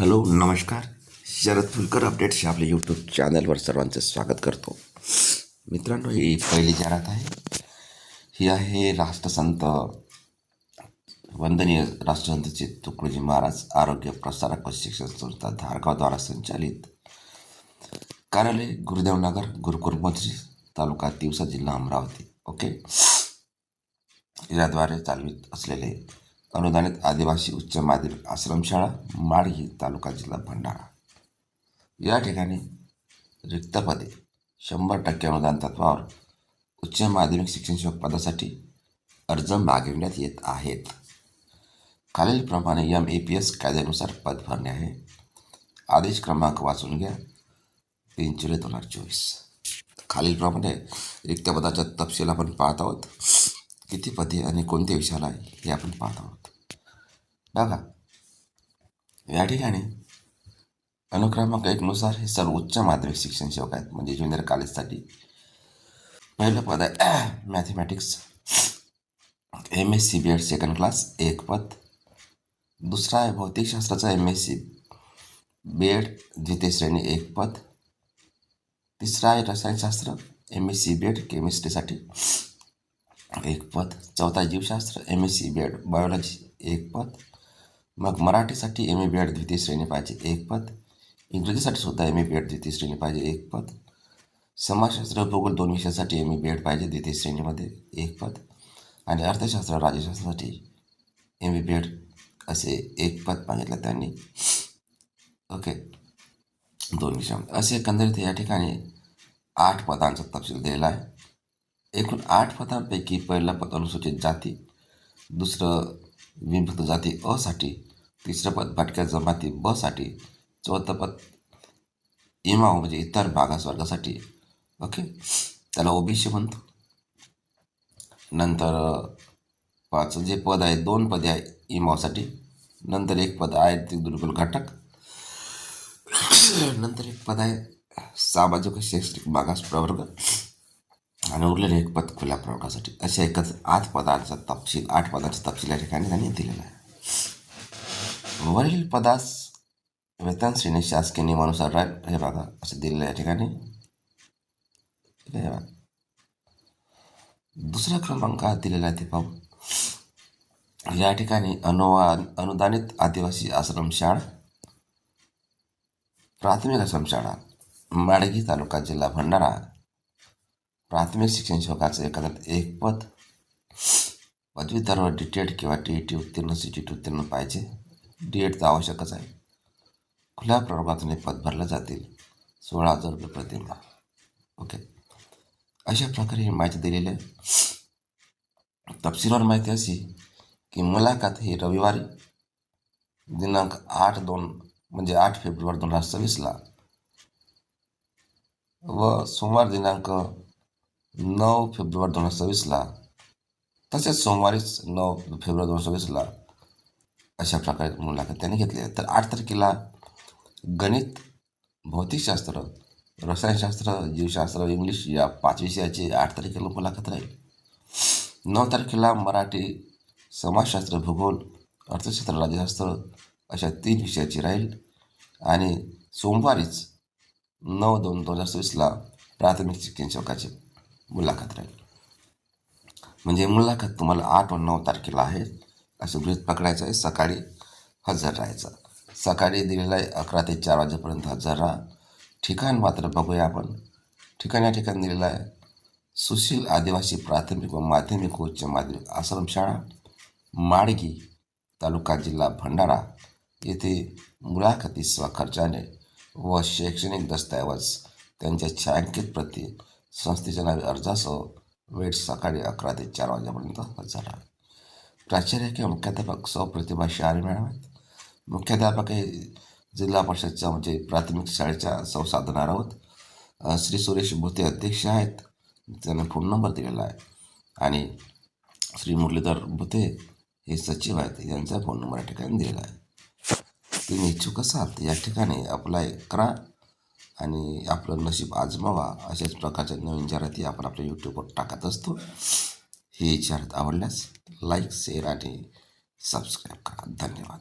Hello नमस्कार. Sharad Phulkar updates आपल्या YouTube चॅनलवर सर्वांचे स्वागत करतो. मित्रांनो, ही पहिली जाहिरात आहे. ही आहे राष्ट्रसंत वंदनीय राष्ट्रसंत तुकडोजी महाराज आरोग्य प्रसारक व शिक्षण संस्था धारगावद्वारा संचालित कार्यालय गुरुदेवनगर, गुरुकुलमंत्री, तालुका तिवसा, जिल्हा अमरावती. ओके. याद्वारे चालवित असलेले अनुदानित आदिवासी उच्च माध्यमिक आश्रमशाळा माडगी, तालुका, जिल्हा भंडारा या ठिकाणी रिक्त पदे 100% अनुदान तत्वावर उच्च माध्यमिक शिक्षण सेवक पदासाठी अर्ज मागविण्यात येत आहेत. खालीलप्रमाणे MAPS कायद्यानुसार पद भरणे आहे. आदेश क्रमांक वाचून घ्या, 3 जुलै 2024. खालीलप्रमाणे रिक्त पदाचा तपशील आपण पाहत आहोत. किती पदे आणि कोणत्या विषयाला आहे हे आपण पाहत आहोत. बघा, या ठिकाणी अनुक्रमांक 1 नुसार हे सर्व उच्च माध्यमिक शिक्षण सेवक आहेत, म्हणजे ज्युनियर कॉलेजसाठी. पहिलं पद आहे mathematics MSc BEd second class, 1 पद. दुसरा आहे भौतिकशास्त्राचा MSc BEd द्वितीय श्रेणी, 1 पद. तिसरा आहे रसायनशास्त्र MSc BEd केमिस्ट्रीसाठी, 1 पद. चौथा जीवशास्त्र MSc BEd बायोलॉजी, 1 पद. मग मराठीसाठी MA BEd द्वितीय श्रेणी पाहिजे, 1 पद. इंग्रजीसाठी सुद्धा MA BEd द्वितीय श्रेणी पाहिजे, 1 पद. समाजशास्त्र भूगोल 2 विषयासाठी MA BEd पाहिजे द्वितीय श्रेणीमध्ये, 1 पद. आणि अर्थशास्त्र राज्यशास्त्रासाठी MA BEd असे 1 पद मागितलं त्यांनी. ओके, 2 विषयामध्ये असे एकंदरीत या ठिकाणी 8 पदांचा तपशील दिलेला आहे. एकूण 8 पदांपैकी पहिलं पद अनुसूचित जाती, दुसरं विमुक्त जाती अ साठी, तिसरं पद भटक्या जमाती ब साठी, चौथं पद इमाव म्हणजे इतर मागास वर्गासाठी. ओके, त्याला OBC म्हणतो. नंतर 5 जे पद आहे, 2 पदे आहे इमावसाठी. नंतर 1 पद आहे दुर्बल घटक. नंतर 1 पद आहे सामाजिक व शैक्षणिक मागास प्रवर्ग आणि उरलेले 1 पद खुल्या प्रवर्गासाठी. अशा एकच 8 पदांचा तपशील या ठिकाणी त्यांनी दिलेला आहे. वरील पदास वेतन श्रेणी शासकीय नियमानुसार राहील, हे बघा असं दिलेलं या ठिकाणी. दुसरा क्रमांक दिलेला आहे ते पाहू. या ठिकाणी अनुदानित आदिवासी आश्रमशाळा, प्राथमिक आश्रमशाळा माडगी, तालुका, जिल्हा भंडारा, प्राथमिक शिक्षण सेवकाचं एकंदरीत 1 पद. पदवीधर व DTED किंवा TET उत्तीर्ण, CTET उत्तीर्ण पाहिजे. DED तर आवश्यकच आहे. खुल्या प्रवर्गातून पद भरले जातील, 16,000 रुपये प्रतिमाह. ओके, अशा प्रकारे ही माहिती दिलेली आहे. तपशीलवार माहिती अशी की मुलाखत ही रविवारी दिनांक 8 फेब्रुवारी 2026 व सोमवार दिनांक 9 फेब्रुवारी 2026 तसेच सोमवारीच 9 फेब्रुवारी 2026 अशा प्रकारे मुलाखत त्यांनी घेतली आहे. तर 8 तारखेला गणित, भौतिकशास्त्र, रसायनशास्त्र, जीवशास्त्र, इंग्लिश या 5 विषयाची 8 तारखेला मुलाखत राहील. 9 तारखेला मराठी, समाजशास्त्र, भूगोल, अर्थशास्त्र, राज्यशास्त्र अशा 3 विषयाची राहील. आणि सोमवारीच 9/2/2026 प्राथमिक शिक्षण सेवकाची मुलाखत राहील. म्हणजे मुलाखत तुम्हाला 8 व 9 तारखेला आहे असं गृहीत पकडायचं आहे. सकाळी हजर राहायचं. सकाळी दिलेलं आहे 11 ते 4 वाजेपर्यंत हजर राहा. ठिकाण मात्र बघूया आपण. ठिकाण या ठिकाणी दिलेलं आहे सुशील आदिवासी प्राथमिक व माध्यमिक उच्च माध्यमिक आश्रमशाळा माडगी, तालुका, जिल्हा भंडारा येथे मुलाखती स्वखर्चाने व शैक्षणिक दस्तऐवज त्यांच्या छायांकित प्रती संस्थेच्या नावे अर्जासह वेळ सकाळी 11 ते 4 वाजेपर्यंत हजर राहा. प्राचार्य किंवा मुख्याध्यापक सौ प्रतिभा शाळी मॅडम आहेत. मुख्याध्यापक हे जिल्हा परिषदच्या म्हणजे प्राथमिक शाळेच्या सौ साधना राऊत. श्री सुरेश भुते अध्यक्ष आहेत, त्यांना फोन नंबर दिलेला आहे. आणि श्री मुरलीधर भुते हे सचिव आहेत, यांचा फोन नंबर या ठिकाणी दिलेला आहे. तुम्ही इच्छुक असाल तर या ठिकाणी अप्लाय करा आणि आपलं नशीब आजमावा. अशाच प्रकारच्या नवीन जाहिराती आपण आपल्या यूट्यूबवर टाकत असतो. ही जाहिरात आवडल्यास लाईक, शेअर आणि सबस्क्राईब करा. धन्यवाद.